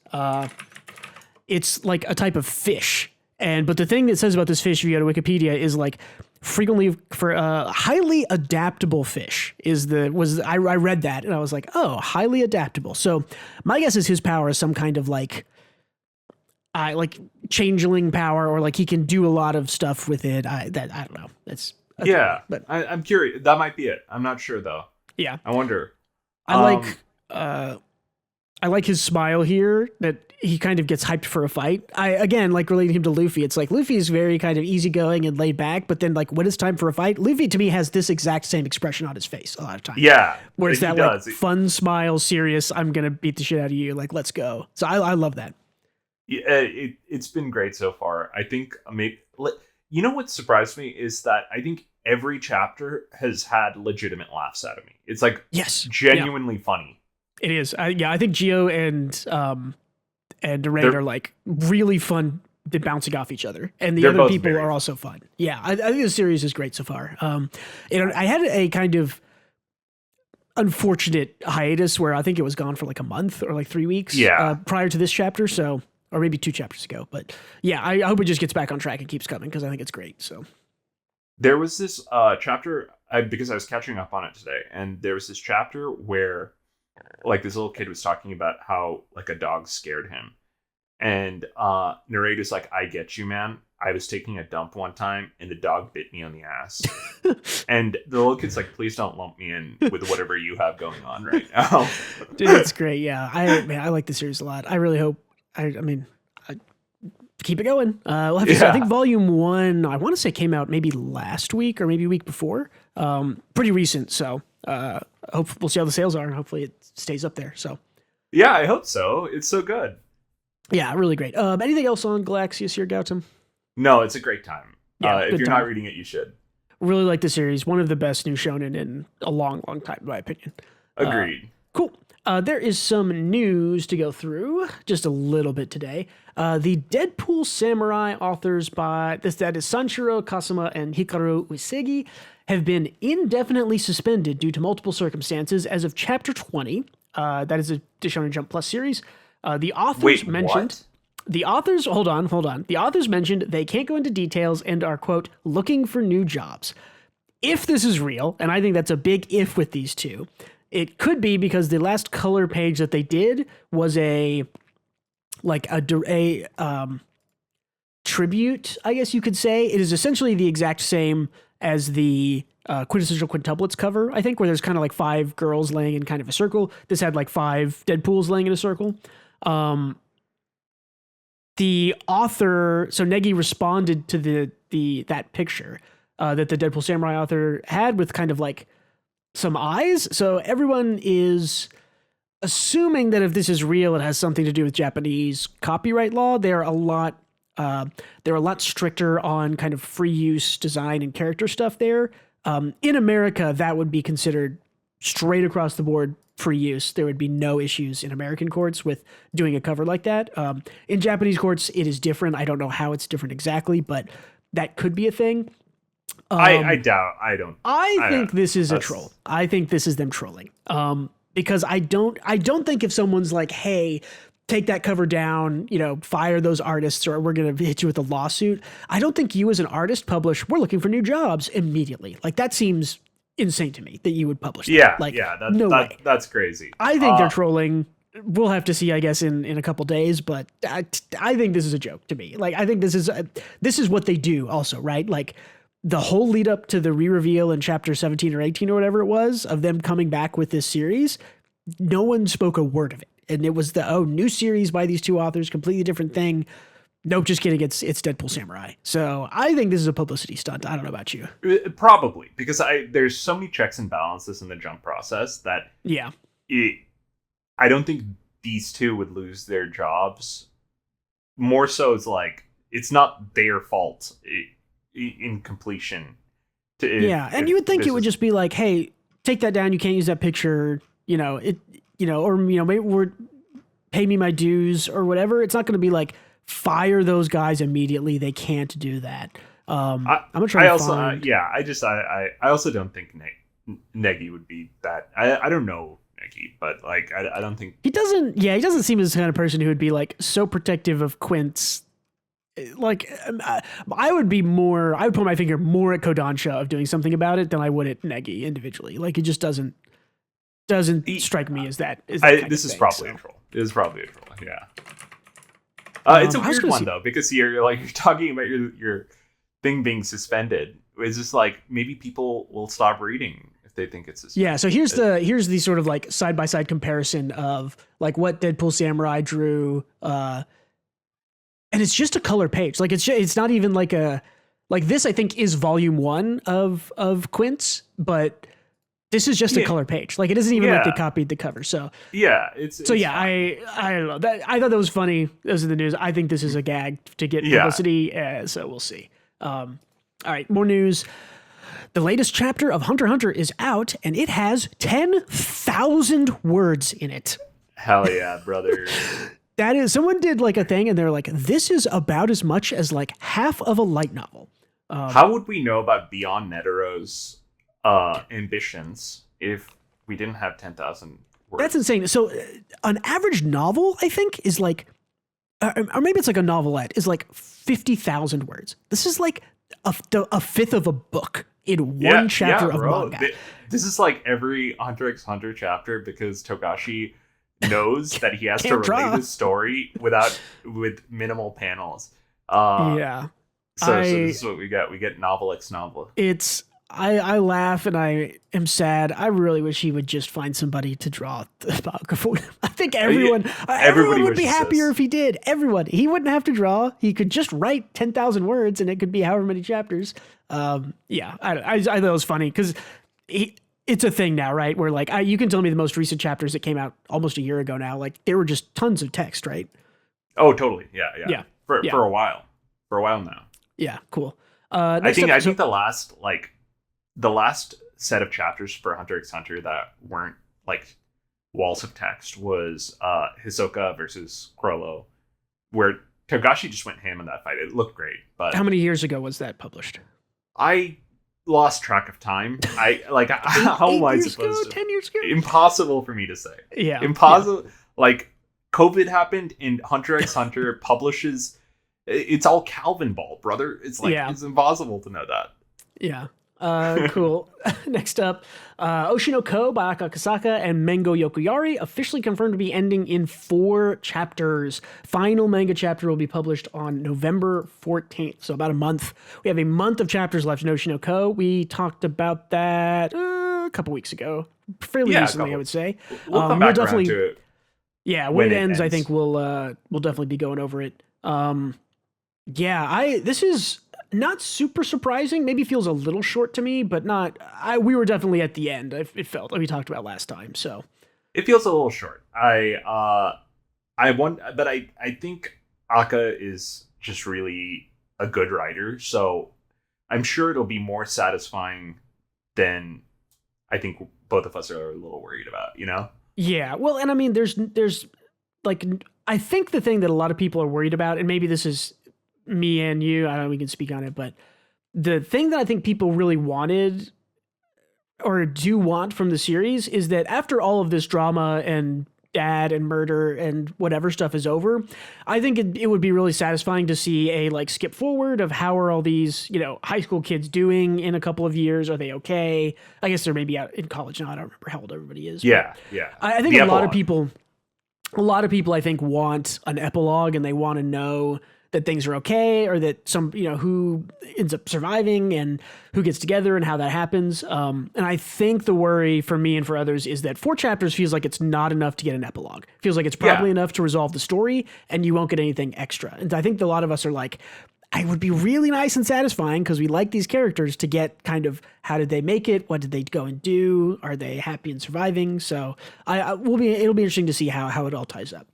Speaker 1: it's like a type of fish. But the thing that says about this fish, if you go to Wikipedia, is like frequently for highly adaptable fish I read that and I was like, oh, highly adaptable. So my guess is his power is some kind of like changeling power, or like he can do a lot of stuff with it. I don't know. That's
Speaker 2: yeah, but I'm curious. That might be it. I'm not sure though.
Speaker 1: Yeah,
Speaker 2: I wonder.
Speaker 1: I like his smile here, that he kind of gets hyped for a fight. Again, like relating him to Luffy, it's like Luffy is very kind of easygoing and laid back, but then like when it's time for a fight, Luffy to me has this exact same expression on his face a lot of times.
Speaker 2: Yeah.
Speaker 1: Where it's that like fun smile, serious, I'm going to beat the shit out of you, like, let's go. So I love that.
Speaker 2: Yeah, it's been great so far. I think you know what surprised me is that I think every chapter has had legitimate laughs out of me. It's like genuinely funny. It is.
Speaker 1: I think Geo and Raid are like really fun. They're bouncing off each other, and the other people are also fun. Yeah, I think the series is great so far. I had a kind of unfortunate hiatus where I think it was gone for like a month or like 3 weeks. Prior to this chapter, so or maybe 2 chapters ago. But yeah, I hope it just gets back on track and keeps coming because I think it's great. So
Speaker 2: there was this chapter because I was catching up on it today, and there was this chapter where like this little kid was talking about how like a dog scared him, and narrator's like, I get you, man. I was taking a dump one time and the dog bit me on the ass. And the little kid's like, please don't lump me in with whatever you have going on right now.
Speaker 1: Dude, it's great. Yeah, I like the series a lot. I really hope I keep it going. We'll have to see. I think volume 1, I want to say, came out maybe last week or maybe a week before. Pretty recent, so hope we'll see how the sales are, and hopefully it stays up there. So
Speaker 2: yeah, I hope so. It's so good.
Speaker 1: Yeah, really great. Anything else on Galaxias here, Gautam?
Speaker 2: No, it's a great time.
Speaker 1: Yeah,
Speaker 2: if you're not reading it, you should.
Speaker 1: Really like the series. One of the best new shonen in a long, long time, in my opinion.
Speaker 2: Agreed.
Speaker 1: Cool. There is some news to go through just a little bit today. The Deadpool Samurai authors that is Sanshiro Kasuma and Hikaru Usagi have been indefinitely suspended due to multiple circumstances as of chapter 20. That is a Shonen Jump Plus series. The authors mentioned...
Speaker 2: What?
Speaker 1: The authors, hold on. The authors mentioned they can't go into details and are, quote, looking for new jobs. If this is real, and I think that's a big if with these two, it could be because the last color page that they did was a tribute, I guess you could say. It is essentially the exact same as the Quintessential Quintuplets cover, I think, where there's kind of like 5 girls laying in kind of a circle. This had like 5 Deadpools laying in a circle. the author, so Negi responded to that picture that the Deadpool Samurai author had with kind of like some eyes. So everyone is assuming that if this is real, it has something to do with Japanese copyright law. They're a lot stricter on kind of free use design and character stuff there. In America, that would be considered straight across the board free use. There would be no issues in American courts with doing a cover like that. In Japanese courts, it is different. I don't know how it's different exactly, but that could be a thing.
Speaker 2: I doubt. I
Speaker 1: think this is a troll. I think this is them trolling. Because I don't think if someone's like, hey, take that cover down, fire those artists, or we're going to hit you with a lawsuit. I don't think you as an artist publish, we're looking for new jobs immediately. Like that seems insane to me that you would publish that. No way.
Speaker 2: That's crazy.
Speaker 1: I think they're trolling. We'll have to see, I guess, in a couple days, but I think this is a joke to me. Like, I think this is what they do also, right? Like the whole lead up to the re-reveal in chapter 17 or 18 or whatever it was of them coming back with this series, no one spoke a word of it. And it was new series by these two authors, completely different thing. Nope, just kidding. It's Deadpool Samurai. So I think this is a publicity stunt. I don't know about you.
Speaker 2: Probably, because there's so many checks and balances in the jump process that I don't think these two would lose their jobs. More so, it's not their fault in completion.
Speaker 1: And you would think it would just be like, hey, take that down. You can't use that picture. Maybe pay me my dues or whatever. It's not going to be like fire those guys immediately. They can't do that. I'm gonna try.
Speaker 2: I also don't think Negi would be that. I don't know Negi, but I don't think
Speaker 1: he doesn't. Yeah, he doesn't seem as the kind of person who would be like so protective of Quince. Like I would put my finger more at Kodansha of doing something about it than I would at Negi individually. Like it just doesn't strike me as that.
Speaker 2: This is probably a troll. It is probably a troll. Yeah. It's a weird one though, because you're talking about your thing being suspended. It's just like maybe people will stop reading if they think it's suspended.
Speaker 1: Yeah. So here's the sort of like side by side comparison of like what Deadpool Samurai drew, and it's just a color page. Like it's not even like this. I think is volume 1 of Quince, but this is just a color page. Like it isn't even like they copied the cover. So
Speaker 2: yeah,
Speaker 1: I don't know. That I thought that was funny. Those are the news. I think this is a gag to get publicity. So we'll see. All right, more news. The latest chapter of Hunter x Hunter is out, and it has 10,000 words in it.
Speaker 2: Hell yeah, brother.
Speaker 1: That is, someone did like a thing, and they're like, "This is about as much as like half of a light novel."
Speaker 2: How would we know about Beyond Netero's ambitions if we didn't have 10,000 words?
Speaker 1: That's insane. So an average novel, I think, is like, or maybe it's like a novelette, is like 50,000 words. This is like a fifth of a book in one chapter of manga.
Speaker 2: This is like every Hunter x Hunter chapter, because Togashi knows that he has to relate his story with minimal panels. So this is what we get. We get novel x novel.
Speaker 1: I laugh and I am sad. I really wish he would just find somebody to draw the manga for him. I think everyone would be happier if he did. Everyone. He wouldn't have to draw. He could just write 10,000 words and it could be however many chapters. I thought it was funny because it's a thing now, right? Where like you can tell me the most recent chapters that came out almost a year ago now. Like there were just tons of text, right?
Speaker 2: Oh, totally. Yeah. For a while. For a while now.
Speaker 1: Yeah, cool.
Speaker 2: I think the last set of chapters for Hunter x Hunter that weren't like walls of text was Hisoka versus Chrollo, where Togashi just went ham in that fight. It looked great, but
Speaker 1: how many years ago was that published?
Speaker 2: I lost track of time. How am I supposed to?
Speaker 1: 10 years ago?
Speaker 2: Impossible for me to say.
Speaker 1: Yeah,
Speaker 2: impossible. Yeah. Like COVID happened, and Hunter x Hunter publishes. It's all Calvin Ball, brother. It's like it's impossible to know that.
Speaker 1: Yeah. Cool. Next up, Oshino Ko by Akasaka and Mengo Yokuyari officially confirmed to be ending in 4 chapters. Final manga chapter will be published on November 14th, so about a month. We have a month of chapters left in Oshino Ko. We talked about that a couple weeks ago, fairly recently, I would say.
Speaker 2: We'll come back around to it.
Speaker 1: Yeah, when it ends, I think we'll definitely be going over it. Yeah, this is not super surprising. Maybe feels a little short to me, but not. We were definitely at the end. It felt like we talked about last time. So
Speaker 2: it feels a little short. But I think Aka is just really a good writer. So I'm sure it'll be more satisfying than I think both of us are a little worried about.
Speaker 1: Yeah. Well, and I mean, there's like, I think the thing that a lot of people are worried about, and maybe this is me and you, I don't know, we can speak on it, but the thing that I think people really wanted or do want from the series is that after all of this drama and dad and murder and whatever stuff is over, I think it would be really satisfying to see a like skip forward of how are all these, high school kids doing in a couple of years? Are they okay? I guess they're maybe out in college now. I don't remember how old everybody is.
Speaker 2: Yeah.
Speaker 1: I think a lot of people I think want an epilogue, and they want to know that things are okay, or that some, who ends up surviving and who gets together and how that happens. And I think the worry for me and for others is that 4 chapters feels like it's not enough to get an epilogue. Feels like it's probably enough to resolve the story, and you won't get anything extra. And I think a lot of us are like, it would be really nice and satisfying because we like these characters to get kind of how did they make it? What did they go and do? Are they happy and surviving? So it'll be interesting to see how it all ties up.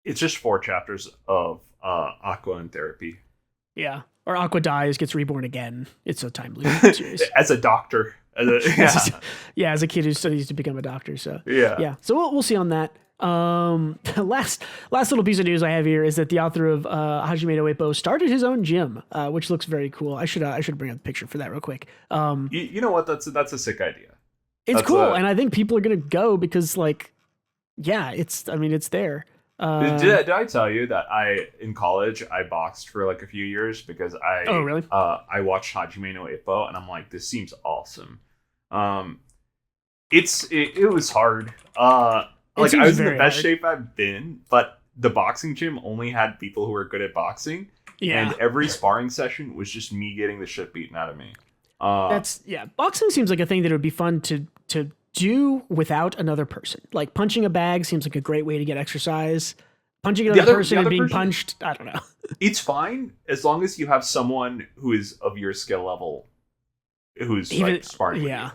Speaker 2: It's just 4 chapters of Aqua in therapy.
Speaker 1: Yeah. Or Aqua dies, gets reborn again. It's a time loop series.
Speaker 2: As a doctor.
Speaker 1: As a kid who studies to become a doctor. So yeah. So we'll see on that. Last little piece of news I have here is that the author of Hajime no Ippo started his own gym, which looks very cool. I should bring up a picture for that real quick.
Speaker 2: You know what? That's a sick idea.
Speaker 1: It's cool, and I think people are gonna go because it's there.
Speaker 2: Did I tell you that in college I boxed for like a few years because
Speaker 1: really?
Speaker 2: I watched Hajime no Ippo and I'm like, this seems awesome. It was hard. I was in the best shape I've been, but the boxing gym only had people who were good at boxing. Yeah. And every sparring session was just me getting the shit beaten out of me.
Speaker 1: Boxing seems like a thing that would be fun to do without another person. Like punching a bag seems like a great way to get exercise. Punching another person and being punched, I don't know.
Speaker 2: It's fine as long as you have someone who is of your skill level who's sparring with you.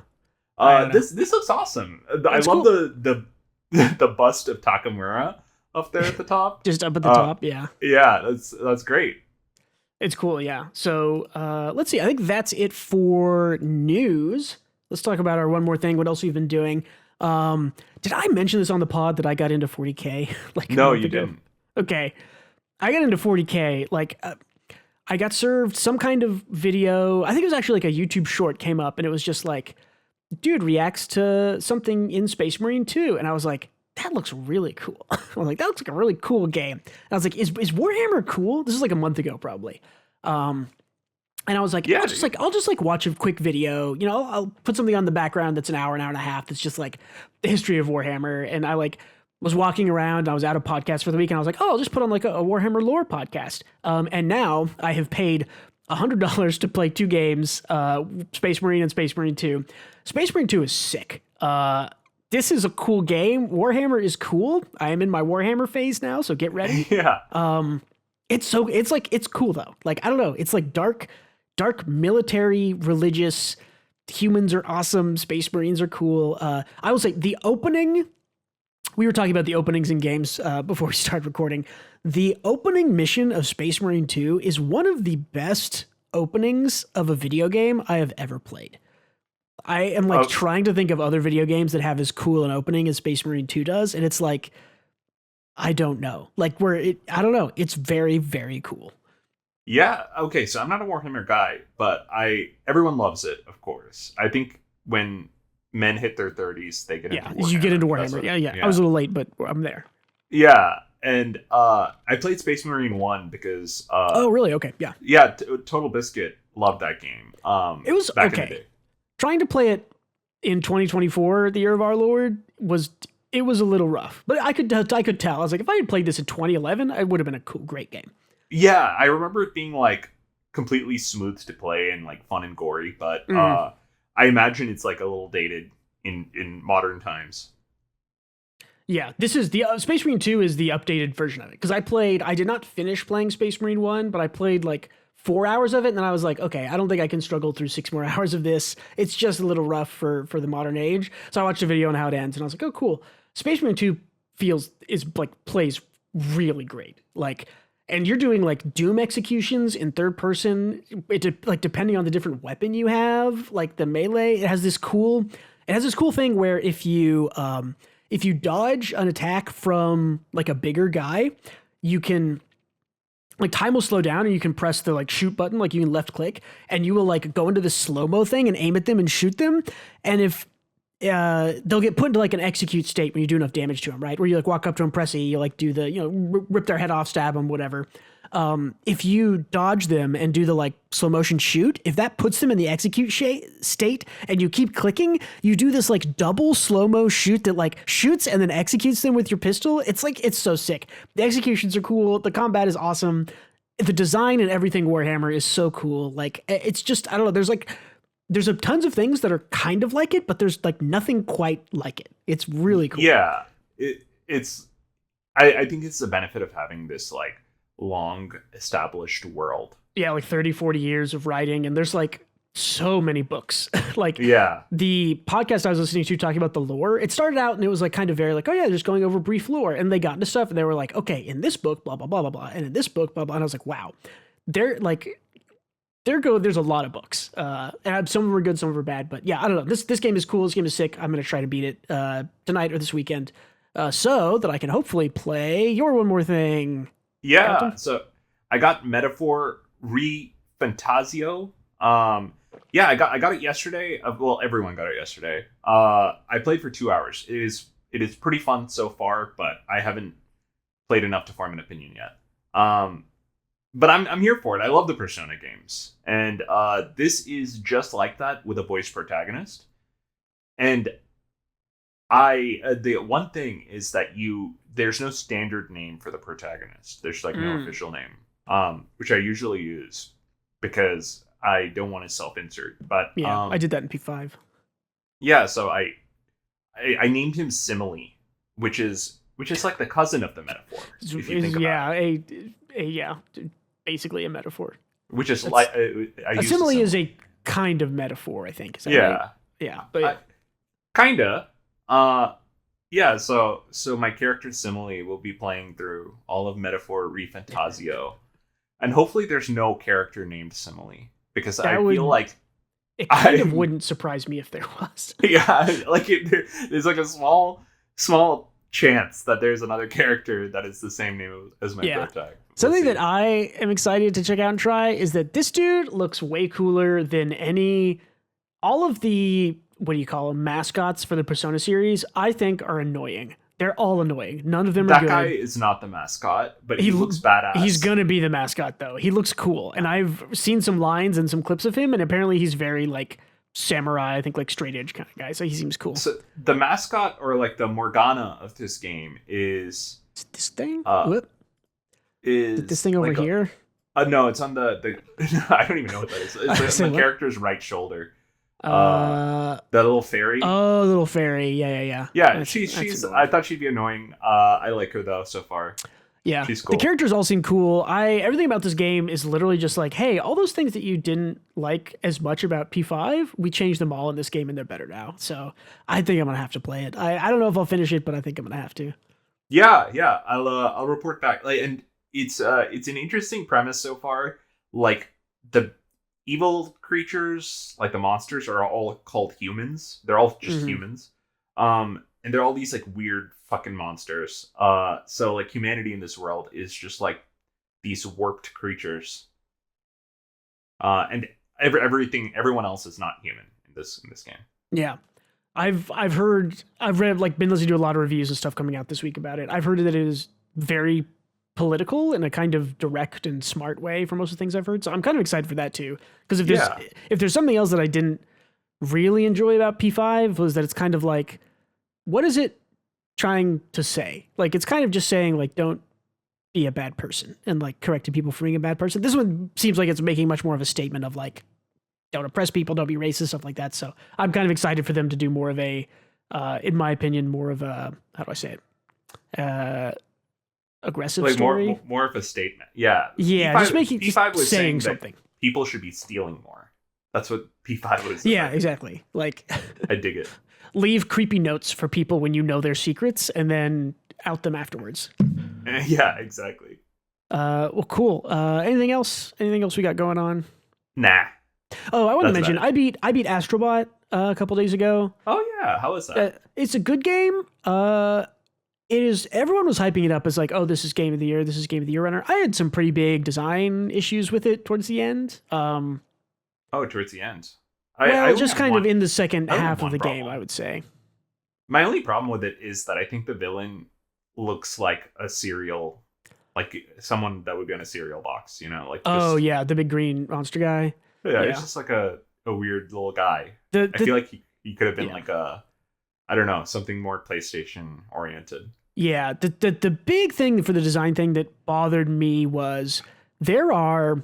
Speaker 2: This looks awesome. I love the bust of Takamura up there at the top.
Speaker 1: Just up at the top, yeah.
Speaker 2: Yeah, that's great.
Speaker 1: It's cool, yeah. So let's see. I think that's it for news. Let's talk about our one more thing. What else we've been doing? Did I mention this on the pod that I got into 40K?
Speaker 2: No, you didn't.
Speaker 1: Okay, I got into 40K. I got served some kind of video. I think it was actually like a YouTube short came up, and it was just like, dude reacts to something in Space Marine 2, and I was like, that looks really cool. I was like, that looks like a really cool game. And I was like, is Warhammer cool? This is like a month ago, probably. And I was like, I'll just watch a quick video. I'll put something on the background that's an hour and a half. That's just like the history of Warhammer. And I was walking around. I was out of podcasts for the week, and I was like, I'll just put on like a Warhammer lore podcast. And now I have paid $100 to play 2 games, Space Marine and Space Marine 2. Space Marine 2 is sick. This is a cool game. Warhammer is cool. I am in my Warhammer phase now, so get ready.
Speaker 2: Yeah.
Speaker 1: It's cool though. I don't know. It's like dark military, religious. Humans are awesome. Space Marines are cool. I will say the opening. We were talking about the openings in games before we started recording. The opening mission of Space Marine 2 is one of the best openings of a video game I have ever played. I am trying to think of other video games that have as cool an opening as Space Marine 2 does, and it's like, I don't know. I don't know. It's very, very cool.
Speaker 2: Yeah. Okay. So I'm not a Warhammer guy, but everyone loves it. Of course. I think when men hit their 30s, they get into Warhammer.
Speaker 1: You get into Warhammer. Yeah. I was a little late, but I'm there.
Speaker 2: Yeah. And I played Space Marine 1 because...
Speaker 1: oh, really? Okay. Yeah.
Speaker 2: Yeah. Total Biscuit loved that game.
Speaker 1: It was back okay. In the day. Trying to play it in 2024, the year of our Lord, was a little rough. But I could tell. I was like, if I had played this in 2011, it would have been a cool, great game.
Speaker 2: Yeah. I remember it being completely smooth to play and fun and gory. But I imagine it's a little dated in modern times.
Speaker 1: Yeah, this is the Space Marine 2 is the updated version of it. Because I did not finish playing Space Marine 1, but I played like 4 hours of it, and then I was like, okay, I don't think I can struggle through 6 more hours of this. It's just a little rough for the modern age. So I watched a video on how it ends, and I was like, oh, cool. Space Marine 2 plays really great. Like, and you're doing like Doom executions in third person, depending on the different weapon you have, like the melee. It has this cool thing where if you dodge an attack from like a bigger guy, you can like time will slow down and you can press the like shoot button, like you can left click, and you will like go into this slow-mo thing and aim at them and shoot them. And if they'll get put into like an execute state when you do enough damage to them, right? Where you like walk up to them, press E, you like do the, rip their head off, stab them, whatever. If you dodge them and do the like slow motion shoot, if that puts them in the execute state and you keep clicking, you do this like double slow-mo shoot that like shoots and then executes them with your pistol. It's so sick. The executions are cool. The combat is awesome. The design and everything Warhammer is so cool. Like, it's just, I don't know. There's tons of things that are kind of like it, but there's like nothing quite like it. It's really cool.
Speaker 2: Yeah. I think it's the benefit of having this like long established world.
Speaker 1: Yeah, like 30, 40 years of writing, and there's like so many books. Like,
Speaker 2: yeah,
Speaker 1: the podcast I was listening to talking about the lore, it started out and it was like kind of very like, oh yeah, just going over brief lore, and they got into stuff and they were like, okay, in this book, blah blah blah blah blah, and in this book, blah blah, and I was like, wow, there's a lot of books. And some of them are good, some of them are bad, but yeah, I don't know. This game is cool. This game is sick. I'm gonna try to beat it tonight or this weekend, so that I can hopefully play your One More Thing.
Speaker 2: Yeah,
Speaker 1: Captain?
Speaker 2: So I got Metaphor ReFantazio. Yeah, I got it yesterday. Well, everyone got it yesterday. I played for 2 hours. It is pretty fun so far, but I haven't played enough to form an opinion yet. But I'm here for it. I love the Persona games, and this is just like that with a voice protagonist. And the one thing is that there's no standard name for the protagonist. There's like no official name, which I usually use because I don't want to self-insert. But
Speaker 1: yeah, I did that in P5.
Speaker 2: Yeah, so I named him Simile, which is like the cousin of the Metaphor. If you think about it.
Speaker 1: Basically a metaphor.
Speaker 2: Which is like
Speaker 1: a simile is a kind of metaphor, I think. Is that right? Yeah, but
Speaker 2: kinda. Yeah, so my character Simile will be playing through all of Metaphor ReFantazio, and hopefully there's no character named Simile, because feel like
Speaker 1: it kind of wouldn't surprise me if there was.
Speaker 2: Yeah, like there's like a small chance that there's another character that is the same name as my protagonist.
Speaker 1: Something that I am excited to check out and try is that this dude looks way cooler than all of the, what do you call them, mascots for the Persona series, I think are annoying. They're all annoying. None of them are good.
Speaker 2: That guy is not the mascot, but he looks badass.
Speaker 1: He's gonna be the mascot though. He looks cool. And I've seen some lines and some clips of him, and apparently he's very like samurai, I think like straight edge kind of guy. So he seems cool.
Speaker 2: So the mascot, or like the Morgana of this game, is
Speaker 1: this thing?
Speaker 2: Is
Speaker 1: this thing over
Speaker 2: like
Speaker 1: here?
Speaker 2: No, it's on the I don't even know what that is. It's the character's right shoulder. The little fairy.
Speaker 1: Oh, little fairy. Yeah.
Speaker 2: Yeah, she's I thought she'd be annoying. I like her though so far.
Speaker 1: Yeah,
Speaker 2: she's cool.
Speaker 1: The characters all seem cool. Everything about this game is literally just like, hey, all those things that you didn't like as much about P5, we changed them all in this game, and they're better now. So I think I'm gonna have to play it. I don't know if I'll finish it, but I think I'm gonna have to.
Speaker 2: Yeah. I'll report back. And it's an interesting premise so far. Like, the evil creatures, like the monsters, are all called humans. They're all just humans. And they're all these like weird fucking monsters. So like humanity in this world is just like these warped creatures. And everyone else is not human in this game.
Speaker 1: Yeah. I've read, like, been listening to a lot of reviews and stuff coming out this week about it. I've heard that it is very political in a kind of direct and smart way for most of the things I've heard. So I'm kind of excited for that too. Because if there's something else that I didn't really enjoy about P5 was that it's kind of like, what is it trying to say? Like, it's kind of just saying, like, don't be a bad person and like correcting people for being a bad person. This one seems like it's making much more of a statement of like, don't oppress people, don't be racist, stuff like that. So I'm kind of excited for them to do more of a, in my opinion, more of a, how do I say it? aggressive
Speaker 2: like
Speaker 1: story.
Speaker 2: More of a statement. Yeah.
Speaker 1: Yeah,
Speaker 2: P5,
Speaker 1: just making
Speaker 2: P5 was
Speaker 1: saying
Speaker 2: that
Speaker 1: something.
Speaker 2: People should be stealing more. That's what P5 was.
Speaker 1: Yeah, exactly. Like,
Speaker 2: I dig it.
Speaker 1: Leave creepy notes for people when you know their secrets, and then out them afterwards.
Speaker 2: Yeah, exactly.
Speaker 1: Well, cool. Anything else? Anything else we got going on?
Speaker 2: Nah.
Speaker 1: Oh, I want to mention I beat Astrobot a couple days ago.
Speaker 2: Oh yeah, how was that?
Speaker 1: It's a good game. It is. Everyone was hyping it up as like, oh, this is game of the year. This is game of the year runner. I had some pretty big design issues with it towards the end.
Speaker 2: Towards the end.
Speaker 1: I just kind of in the second half of the game, I would say.
Speaker 2: My only problem with it is that I think the villain looks like a cereal, like someone that would be on a cereal box, you know? Like
Speaker 1: oh yeah, the big green monster guy.
Speaker 2: Yeah, it's just like a weird little guy. I feel like he could have been like I don't know, something more PlayStation oriented. Yeah,
Speaker 1: the big thing for the design thing that bothered me was there are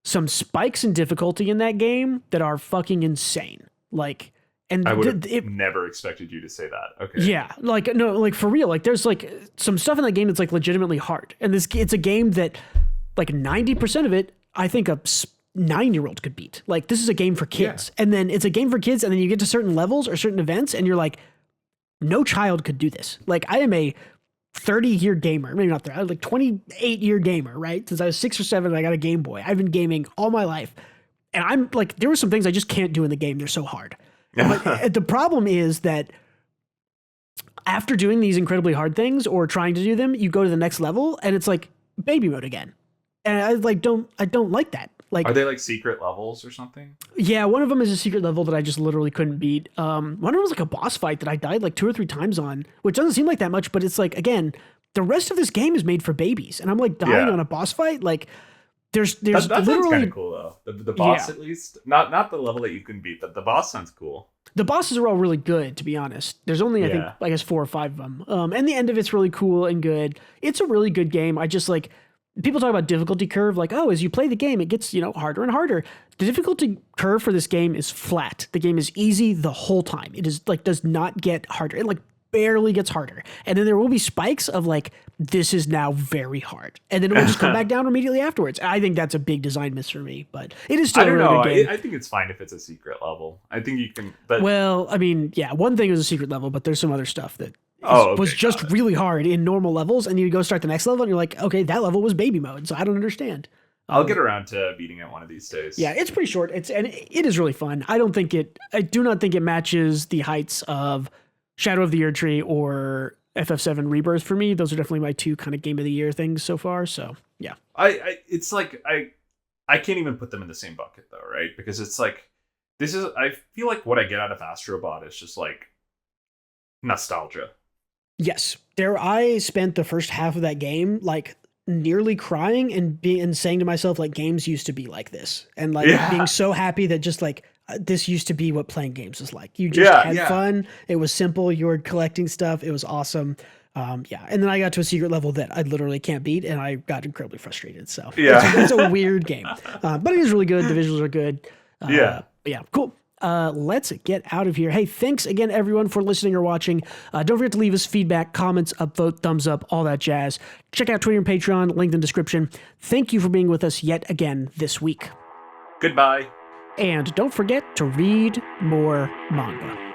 Speaker 1: some spikes in difficulty in that game that are fucking insane. Like, and
Speaker 2: I would have never expected you to say that. Okay.
Speaker 1: Yeah, like no, like for real. Like there's like some stuff in that game that's like legitimately hard, and it's a game that like 90% of it, I think a 9-year-old could beat. Like this is a game for kids, and then it's a game for kids, and then you get to certain levels or certain events, and you're like, no child could do this. Like I am a 30-year gamer, maybe not 30, like 28-year gamer, right? Since I was 6 or 7, I got a Game Boy. I've been gaming all my life, and I'm like, there were some things I just can't do in the game. They're so hard. But the problem is that after doing these incredibly hard things or trying to do them, you go to the next level, and it's like baby mode again, and I don't like that. Like,
Speaker 2: are they like secret levels or something?
Speaker 1: Yeah, one of them is a secret level that I just literally couldn't beat. One of them was like a boss fight that I died like 2 or 3 times on, which doesn't seem like that much, but it's like, again, the rest of this game is made for babies, and I'm like dying on a boss fight. Like, there's
Speaker 2: that
Speaker 1: literally
Speaker 2: sounds kind of cool though. The boss at least, not the level that you can beat, but the boss sounds cool.
Speaker 1: The bosses are all really good, to be honest. There's only I guess 4 or 5 of them, and the end of it's really cool and good. It's a really good game. I just like. People talk about difficulty curve, like, oh, as you play the game, it gets, harder and harder. The difficulty curve for this game is flat. The game is easy the whole time. It is like, does not get harder. It like barely gets harder. And then there will be spikes of like, this is now very hard. And then it will just come back down immediately afterwards. I think that's a big design miss for me, but it is still a really good game.
Speaker 2: I think it's fine if it's a secret level. I think you can, but.
Speaker 1: Well, I mean, yeah, one thing is a secret level, but there's some other stuff that was just really hard in normal levels, and you go start the next level and you're like, okay, that level was baby mode, so I don't understand.
Speaker 2: I'll get around to beating it one of these days.
Speaker 1: Yeah, it's pretty short. It is really fun. I do not think it matches the heights of Shadow of the Erdtree or FF7 Rebirth for me. Those are definitely my 2 kind of game of the year things so far. So yeah,
Speaker 2: it's like I can't even put them in the same bucket though, right? Because it's like I feel like what I get out of Astrobot is just like nostalgia.
Speaker 1: Yes, I spent the first half of that game like nearly crying and saying to myself like games used to be like this, and like being so happy that just like this used to be what playing games was like. You just had fun. It was simple. You were collecting stuff. It was awesome. And then I got to a secret level that I literally can't beat, and I got incredibly frustrated. So it's a weird game, but it is really good. The visuals are good. Cool. Let's get out of here. Hey, thanks again, everyone, for listening or watching. Don't forget to leave us feedback, comments, upvote, thumbs up, all that jazz. Check out Twitter and Patreon, linked in the description. Thank you for being with us yet again this week.
Speaker 2: Goodbye.
Speaker 1: And don't forget to read more manga.